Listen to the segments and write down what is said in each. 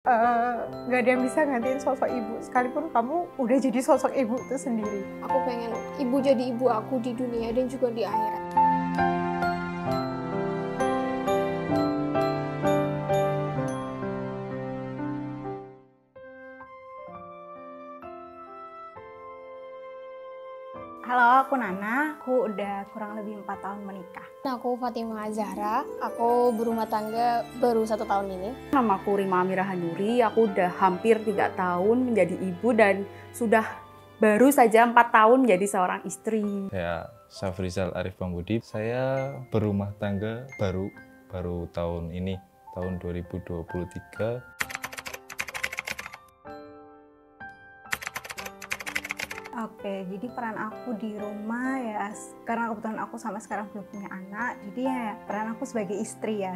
Eee, nggak ada yang bisa gantiin sosok ibu, sekalipun kamu udah jadi sosok ibu itu sendiri. Aku pengen ibu jadi ibu aku di dunia dan juga di akhirat. Halo, aku Nana, aku udah kurang lebih 4 tahun menikah. Aku Fatimah Zahra, aku berumah tangga baru 1 tahun ini. Namaku Rima Amira Hanuri, aku udah hampir 3 tahun menjadi ibu dan sudah baru saja 4 tahun menjadi seorang istri. Saya Safrizal Arif Pambudi, saya berumah tangga baru tahun ini, tahun 2023. Oke, jadi peran aku di rumah ya, karena kebetulan aku sampai sekarang belum punya anak, jadi ya peran aku sebagai istri ya,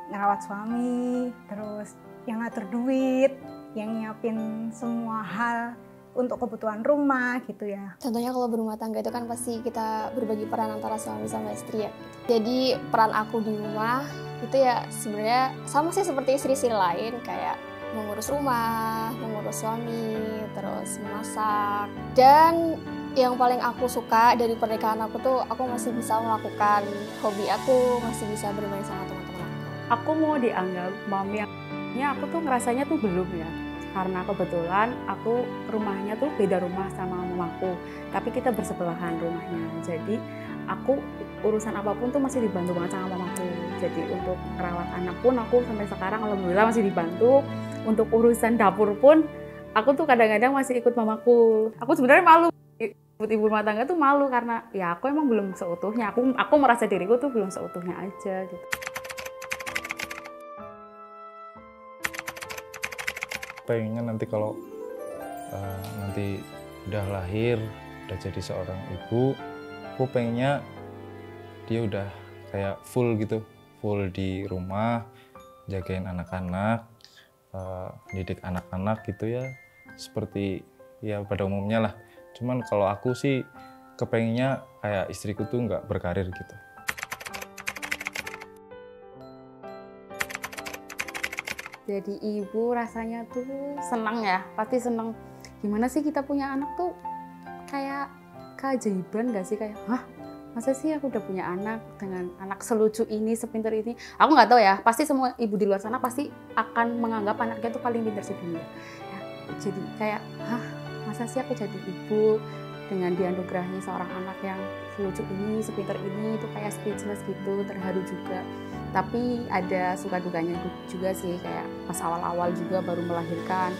ngerawat suami, terus yang ngatur duit, yang nyiapin semua hal untuk kebutuhan rumah gitu ya. Contohnya kalau berumah tangga itu kan pasti kita berbagi peran antara suami sama istri ya. Jadi peran aku di rumah itu ya sebenarnya sama sih seperti istri-istri lain, kayak mengurus rumah, mengurus suami, terus memasak. Dan yang paling aku suka dari pernikahan aku tuh aku masih bisa melakukan hobi aku, masih bisa bermain sama teman-teman aku. Aku mau dianggap mami yang aku tuh ngerasanya tuh belum ya. Karena kebetulan aku rumahnya tuh beda rumah sama mamaku, tapi kita bersebelahan rumahnya. Jadi aku urusan apapun tuh masih dibantu banget sama mamaku. Jadi untuk merawat anak pun aku sampai sekarang alhamdulillah masih dibantu. Untuk urusan dapur pun aku tuh kadang-kadang masih ikut mamaku. Aku sebenarnya malu ibu rumah tangga tuh malu karena ya aku emang belum seutuhnya. Aku merasa diriku tuh belum seutuhnya aja gitu. Pengennya nanti kalau nanti udah lahir, udah jadi seorang ibu, aku pengennya dia udah kayak full gitu, full di rumah, jagain anak-anak, didik anak-anak gitu ya, seperti ya pada umumnya lah. Cuman kalau aku sih kepengennya kayak istriku tuh nggak berkarir gitu. Jadi ibu rasanya tuh senang ya, pasti senang. Gimana sih kita punya anak tuh kayak keajaiban gak sih? Kayak, hah masa sih aku udah punya anak dengan anak selucu ini, sepinter ini. Aku nggak tahu ya, pasti semua ibu di luar sana pasti akan menganggap anaknya tuh paling pintar sedunia. Ya, jadi kayak, hah masa sih aku jadi ibu dengan dianugerahi seorang anak yang selucu ini, sepinter ini, itu kayak speechless gitu, terharu juga. Tapi ada suka dukanya juga sih, kayak pas awal-awal juga baru melahirkan.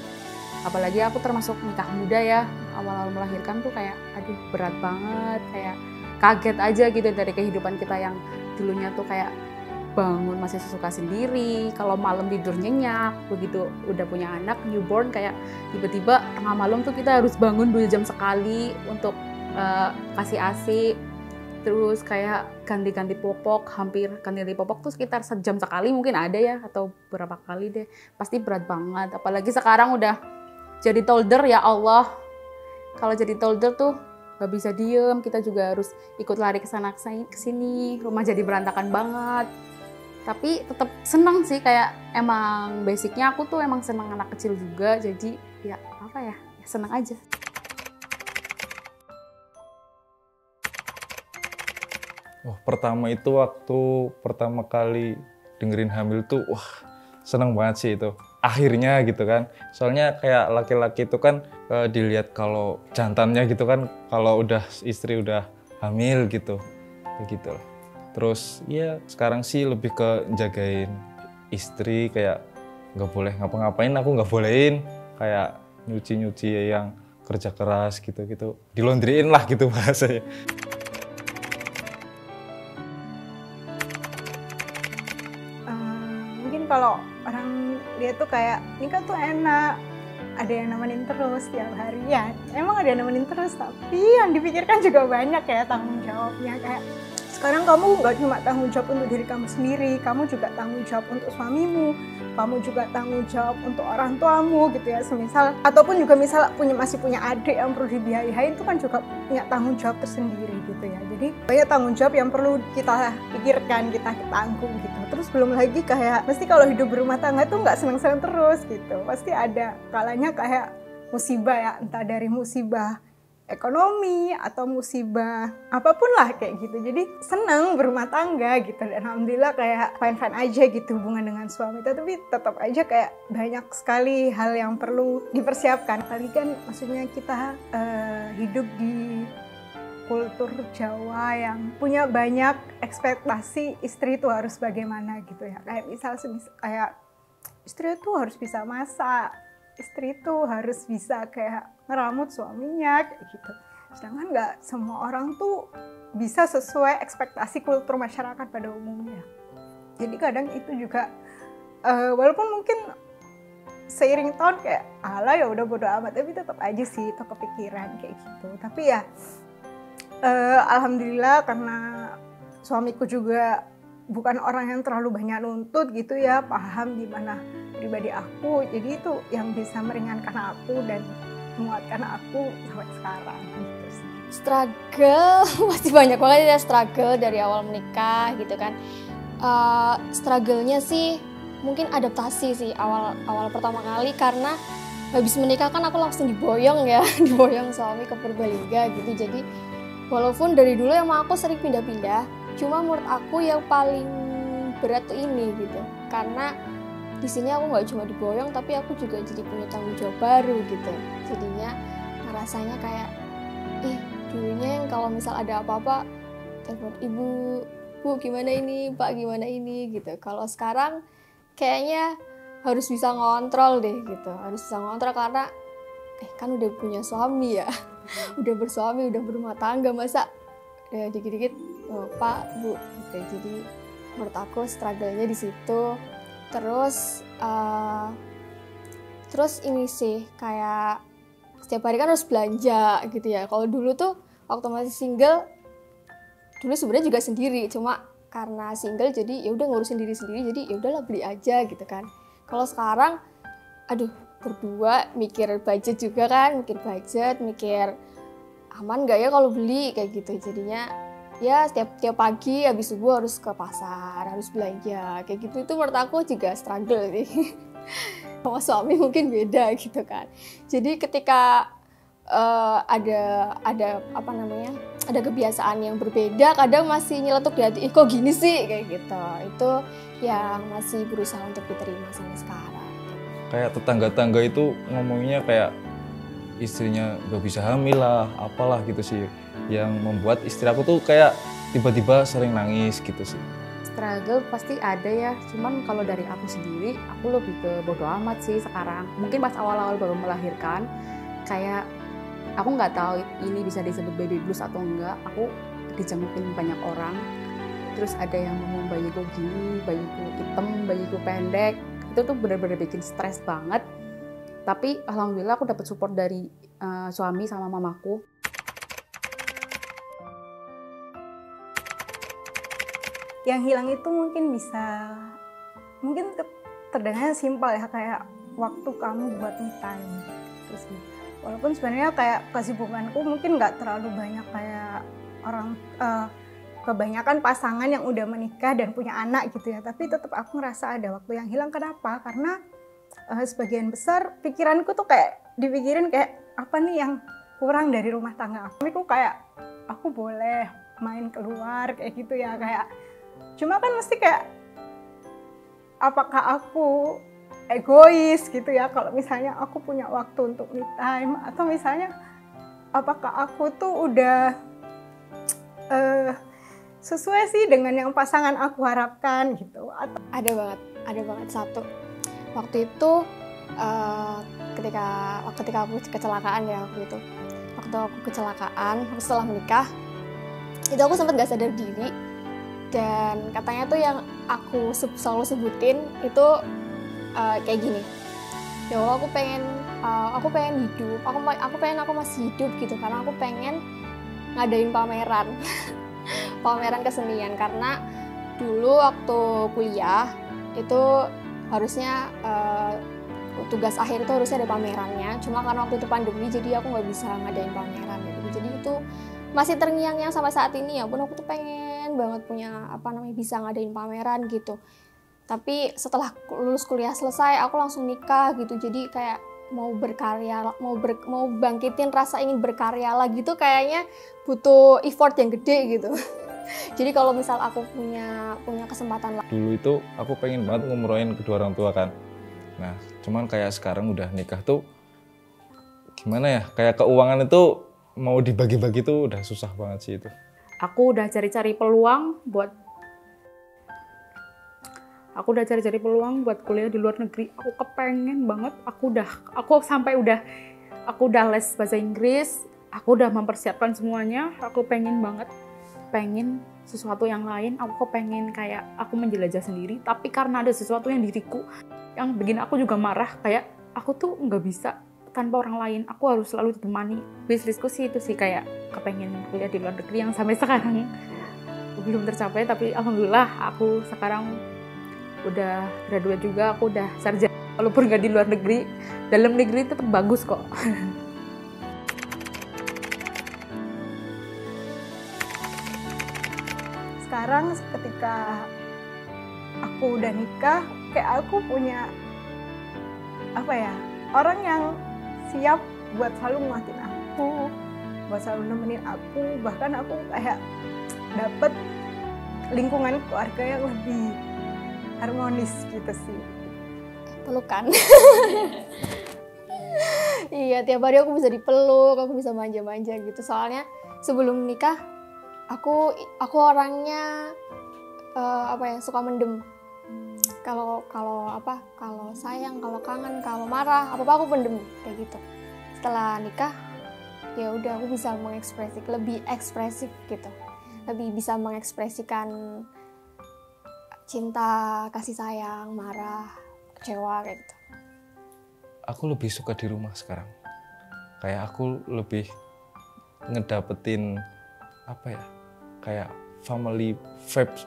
Apalagi aku termasuk nikah muda ya, awal-awal melahirkan tuh kayak aduh berat banget, kayak kaget aja gitu dari kehidupan kita yang dulunya tuh kayak bangun masih suka sendiri, kalau malam tidur nyenyak, begitu udah punya anak newborn kayak tiba-tiba tengah malam tuh kita harus bangun 2 jam sekali untuk kasih ASI. Terus kayak ganti-ganti popok, hampir ganti popok tuh sekitar sejam sekali mungkin ada ya, atau berapa kali deh. Pasti berat banget, apalagi sekarang udah jadi toddler ya Allah. Kalau jadi toddler tuh gak bisa diem, kita juga harus ikut lari ke sana ke sini, rumah jadi berantakan banget. Tapi tetap senang sih, kayak emang basicnya aku tuh emang senang anak kecil juga, jadi ya apa ya, senang aja. Oh, pertama itu waktu pertama kali dengerin hamil tuh, wah seneng banget sih itu. Akhirnya gitu kan, soalnya kayak laki-laki itu kan dilihat kalau jantannya gitu kan, kalau udah istri udah hamil gitu, kayak gitu lah. Terus ya sekarang sih lebih ke jagain istri, kayak nggak boleh ngapa-ngapain, aku nggak bolehin, kayak nyuci-nyuci yang kerja keras gitu-gitu, dilondriin lah gitu bahasanya. Mungkin kalau orang lihat tuh kayak nikah tuh enak, ada yang nemenin terus tiap hari ya, emang ada yang nemenin terus, tapi yang dipikirkan juga banyak ya tanggung jawabnya. Kayak sekarang kamu nggak cuma tanggung jawab untuk diri kamu sendiri, kamu juga tanggung jawab untuk suamimu, kamu juga tanggung jawab untuk orang tuamu gitu ya, semisal ataupun juga misal masih punya adik yang perlu dibiayain, itu kan juga punya tanggung jawab tersendiri gitu ya. Jadi banyak tanggung jawab yang perlu kita pikirkan, kita tanggung gitu. Terus belum lagi kayak mesti kalau hidup berumah tangga tuh nggak senang-senang terus gitu, pasti ada kalanya kayak musibah ya, entah dari musibah ekonomi atau musibah apapun lah kayak gitu. Jadi senang berumah tangga gitu, dan alhamdulillah kayak fine-fine aja gitu hubungan dengan suami. Tapi tetap aja kayak banyak sekali hal yang perlu dipersiapkan. Kali kan maksudnya kita hidup di kultur Jawa yang punya banyak ekspektasi istri itu harus bagaimana gitu ya. Kayak misal kayak istri itu harus bisa masak, istri itu harus bisa kayak ngeramut suaminya kayak gitu. Sedangkan nggak semua orang tuh bisa sesuai ekspektasi kultur masyarakat pada umumnya. Jadi kadang itu juga walaupun mungkin seiring tahun kayak ala ya udah bodo amat, tapi tetap aja sih itu kepikiran kayak gitu. Tapi ya alhamdulillah karena suamiku juga bukan orang yang terlalu banyak nuntut gitu ya, paham gimana pribadi aku, jadi itu yang bisa meringankan aku dan menguatkan aku sampai sekarang gitu sih. Struggle pasti banyak banget ya, struggle dari awal menikah gitu kan. Struggle-nya sih mungkin adaptasi sih awal pertama kali, karena habis menikah kan aku langsung diboyong ya diboyong suami ke Purbalingga gitu. Jadi walaupun dari dulu emang aku sering pindah-pindah, cuma menurut aku yang paling berat tuh ini gitu, karena di sini aku nggak cuma diboyong, tapi aku juga jadi punya tanggung jawab baru gitu. Jadinya rasanya kayak dulunya yang kalau misal ada apa-apa telepon ibu, bu gimana ini, pak gimana ini gitu. Kalau sekarang kayaknya harus bisa ngontrol deh gitu, harus bisa ngontrol karena kan udah punya suami ya, udah bersuami, udah berumah tangga, masa ya dikit-dikit pak bu gitu. Jadi menurut aku struggle-nya di situ. Terus ini sih kayak setiap hari kan harus belanja gitu ya. Kalau dulu tuh waktu masih single, dulu sebenarnya juga sendiri, cuma karena single jadi ya udah ngurusin diri sendiri, jadi ya udahlah beli aja gitu kan. Kalau sekarang aduh berdua mikir budget juga kan, mikir aman nggak ya kalau beli kayak gitu. Jadinya ya tiap pagi habis subuh harus ke pasar, harus belanja kayak gitu. Itu menurut aku juga struggle nih. Sama suami mungkin beda gitu kan. Jadi ketika ada kebiasaan yang berbeda, kadang masih nyeletuk di hati, kok gini sih kayak gitu. Itu yang masih berusaha untuk diterima sampai sekarang. Kayak tetangga-tangga itu ngomongnya kayak istrinya gak bisa hamil lah, apalah gitu sih, yang membuat istri aku tuh kayak tiba-tiba sering nangis gitu sih. Struggle pasti ada ya, cuman kalau dari aku sendiri, aku lebih ke bodo amat sih sekarang. Mungkin pas awal-awal baru melahirkan, kayak aku nggak tahu ini bisa disebut baby blues atau enggak. Aku dijengukin banyak orang, terus ada yang ngomong bayiku gini, bayiku hitam, bayiku pendek. Itu tuh benar-benar bikin stres banget. Tapi alhamdulillah aku dapat support dari suami sama mamaku. Yang hilang itu mungkin terdengarnya simpel ya, kayak waktu kamu buat me time. Terus walaupun sebenarnya kayak kesibukanku mungkin nggak terlalu banyak kayak orang kebanyakan pasangan yang udah menikah dan punya anak gitu ya, tapi tetap aku ngerasa ada waktu yang hilang. Kenapa? Karena sebagian besar pikiranku tuh kayak dipikirin kayak apa nih yang kurang dari rumah tangga aku. Aku kayak aku boleh main keluar kayak gitu ya, kayak cuma kan mesti kayak apakah aku egois gitu ya kalau misalnya aku punya waktu untuk me time, atau misalnya apakah aku tuh udah sesuai sih dengan yang pasangan aku harapkan gitu. Ada banget satu. Waktu itu ketika aku kecelakaan ya, waktu aku kecelakaan setelah menikah, itu aku sempat gak sadar diri, dan katanya tuh yang aku selalu sebutin itu kayak gini, ya Allah aku pengen hidup, aku masih hidup gitu, karena aku pengen ngadain pameran pameran kesenian. Karena dulu waktu kuliah itu harusnya tugas akhir itu harusnya ada pamerannya, cuma karena waktu itu pandemi jadi aku nggak bisa ngadain pameran gitu. Jadi itu masih terngiang-ngiang sampai saat ini ya, pun aku tuh pengen banget punya bisa ngadain pameran gitu. Tapi setelah lulus kuliah selesai aku langsung nikah gitu, jadi kayak mau berkarya, mau bangkitin rasa ingin berkarya lagi tuh kayaknya butuh effort yang gede gitu. Jadi kalau misal aku punya kesempatan Dulu itu aku pengen banget ngumrohin kedua orang tua kan. Nah, cuman kayak sekarang udah nikah tuh gimana ya? Kayak keuangan itu mau dibagi-bagi tuh udah susah banget sih itu. Aku udah cari-cari peluang buat kuliah di luar negeri. Aku kepengen banget. Aku udah les bahasa Inggris. Aku udah mempersiapkan semuanya. Aku pengen sesuatu yang lain. Aku kepengen kayak aku menjelajah sendiri. Tapi karena ada sesuatu yang diriku yang bikin aku juga marah, kayak aku tuh nggak bisa tanpa orang lain, aku harus selalu ditemani. Wishlistku sih itu sih, kayak kepengen kuliah di luar negeri yang sampai sekarang belum tercapai, tapi alhamdulillah aku sekarang udah graduate juga, aku udah sarjana. Walaupun nggak di luar negeri, dalam negeri tetap bagus kok. Sekarang ketika aku udah nikah, kayak aku punya orang yang siap buat selalu nguatin aku, buat selalu nemenin aku. Bahkan aku kayak dapet lingkungan keluarga yang lebih harmonis gitu sih. pelukan. Iya, tiap hari aku bisa dipeluk, aku bisa manja-manja gitu. Soalnya sebelum nikah aku orangnya suka mendem. Kalau sayang, kalau kangen, kalau marah, apa-apa aku pendem kayak gitu. Setelah nikah ya udah aku bisa lebih ekspresif gitu. Lebih bisa mengekspresikan cinta, kasih sayang, marah, kecewa kayak gitu. Aku lebih suka di rumah sekarang. Kayak aku lebih ngedapetin kayak family vibes,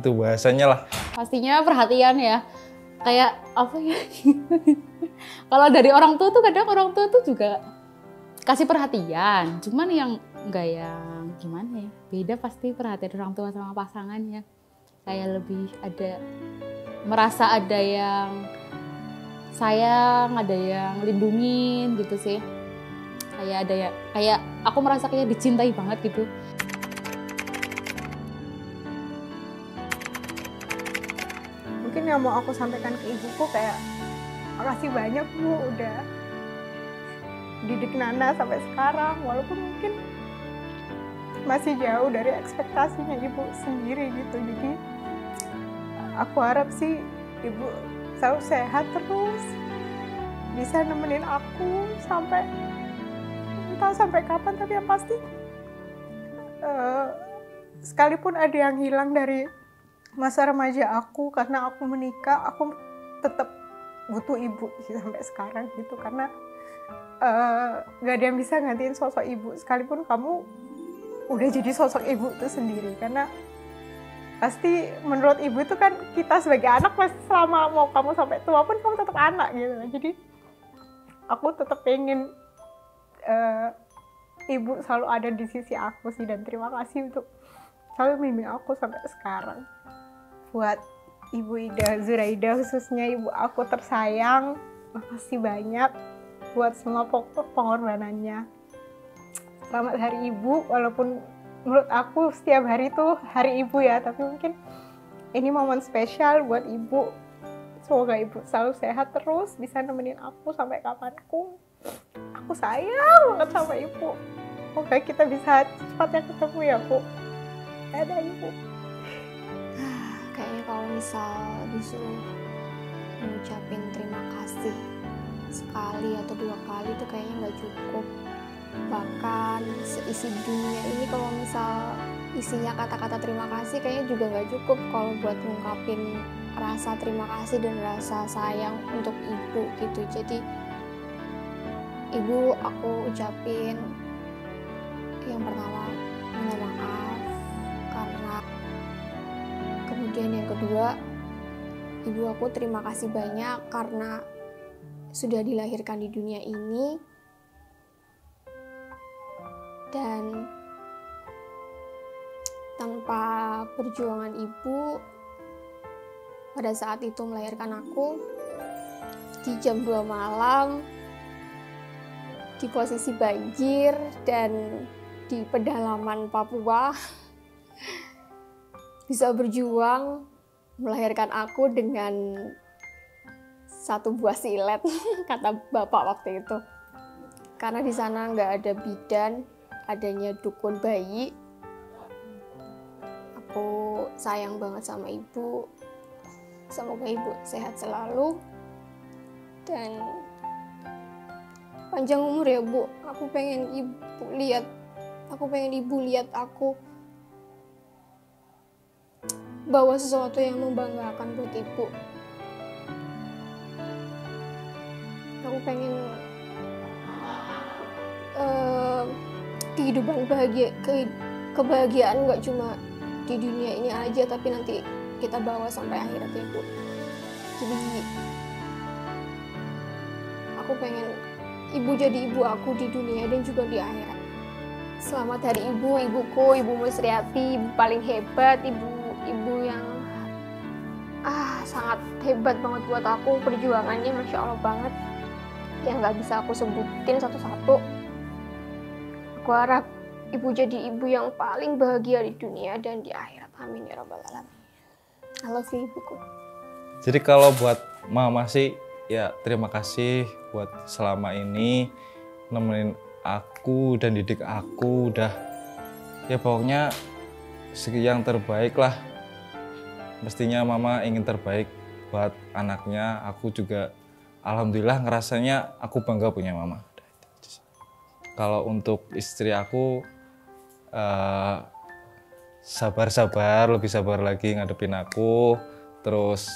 itu bahasanya lah. Pastinya perhatian ya, kayak kalau dari orang tua tuh kadang orang tua tuh juga kasih perhatian, cuman yang enggak yang gimana ya, beda pasti perhatian orang tua sama pasangannya. Kayak lebih merasa ada yang sayang, ada yang lindungin gitu sih. Kayak aku merasa kayak dicintai banget gitu. Mungkin yang mau aku sampaikan ke ibuku kayak, makasih banyak Bu udah didik Nana sampai sekarang, walaupun mungkin masih jauh dari ekspektasinya ibu sendiri gitu. Jadi aku harap sih ibu selalu sehat terus, bisa nemenin aku entah sampai kapan, tapi yang pasti sekalipun ada yang hilang dari masa remaja aku karena aku menikah, aku tetap butuh ibu sih sampai sekarang gitu. Karena gak ada yang bisa gantiin sosok ibu, sekalipun kamu udah jadi sosok ibu itu sendiri. Karena pasti menurut ibu itu kan kita sebagai anak pasti selama mau kamu sampai tua pun kamu tetap anak gitu. Jadi aku tetap pengen ibu selalu ada di sisi aku sih, dan terima kasih untuk selalu membimbing aku sampai sekarang. Buat Ibu Ida Zuraida khususnya, ibu aku tersayang, makasih banyak buat semua pengorbanannya. Selamat Hari Ibu, walaupun menurut aku setiap hari itu Hari Ibu ya, tapi mungkin ini momen spesial buat Ibu. Semoga Ibu selalu sehat terus, bisa nemenin aku sampai kapanpun. Aku sayang banget sama Ibu. Semoga kita bisa cepatnya ketemu ya Bu. Ada Ibu. Kayaknya kalau misal disuruh ngucapin terima kasih sekali atau 2 kali itu kayaknya nggak cukup. Bahkan seisi dunia ini kalau misal isinya kata-kata terima kasih kayaknya juga nggak cukup kalau buat ngungkapin rasa terima kasih dan rasa sayang untuk ibu gitu. Jadi ibu, aku ucapin yang pertama minta maaf, karena kemudian yang kedua ibu aku terima kasih banyak karena sudah dilahirkan di dunia ini, dan tanpa perjuangan ibu pada saat itu melahirkan aku di jam 2 malam di posisi banjir dan di pedalaman Papua, bisa berjuang melahirkan aku dengan satu buah silet kata bapak waktu itu, karena di sana nggak ada bidan, adanya dukun bayi. Aku sayang banget sama ibu, semoga ibu sehat selalu dan panjang umur ya Bu. Aku pengen ibu lihat aku bawa sesuatu yang membanggakan buat ibu. Aku pengen kehidupan kebahagiaan nggak cuma di dunia ini aja, tapi nanti kita bawa sampai akhirat ya Bu. Jadi aku pengen ibu jadi ibu aku di dunia dan juga di akhirat. Selamat Hari Ibu, ibuku, Ibu Musriati, ibu paling hebat, ibu yang sangat hebat banget buat aku, perjuangannya Masya Allah banget, yang gak bisa aku sebutin satu-satu. Aku harap ibu jadi ibu yang paling bahagia di dunia dan di akhirat. Amin ya Rabbal Alamin. I love you ibuku. Jadi kalau buat mama sih, ya terima kasih buat selama ini nemenin aku dan didik aku, udah ya pokoknya yang terbaik lah. Mestinya mama ingin terbaik buat anaknya. Aku juga alhamdulillah ngerasanya aku bangga punya mama. Kalau untuk istri aku sabar-sabar, lebih sabar lagi ngadepin aku. Terus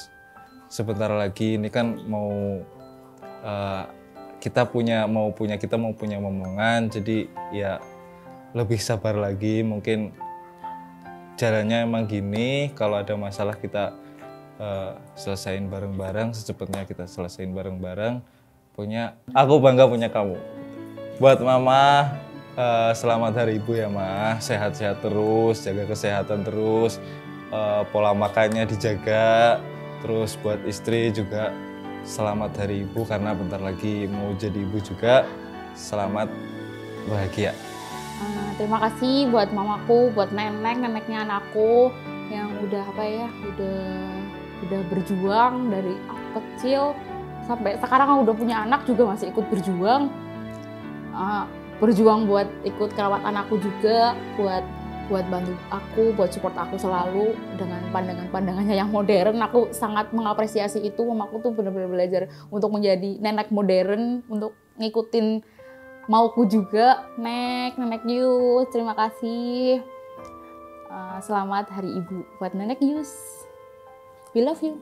sebentar lagi ini kan mau kita mau punya momongan, jadi ya lebih sabar lagi. Mungkin jalannya emang gini, kalau ada masalah kita selesain bareng-bareng, secepatnya kita selesain bareng-bareng. Aku bangga punya kamu. Buat mama, selamat Hari Ibu ya Ma, sehat-sehat terus, jaga kesehatan terus, pola makannya dijaga. Terus buat istri juga selamat Hari Ibu, karena bentar lagi mau jadi ibu juga. Selamat bahagia. Terima kasih buat mamaku, buat neneknya anakku yang udah udah berjuang dari aku kecil sampai sekarang udah punya anak juga masih ikut berjuang. Berjuang buat ikut kerawat anakku juga, buat bantu aku, buat support aku selalu dengan pandangan-pandangannya yang modern. Aku sangat mengapresiasi itu. Mamaku tuh benar-benar belajar untuk menjadi nenek modern, untuk ngikutin mauku juga. Nenek Yus, terima kasih. Selamat Hari Ibu buat Nenek Yus. We love you.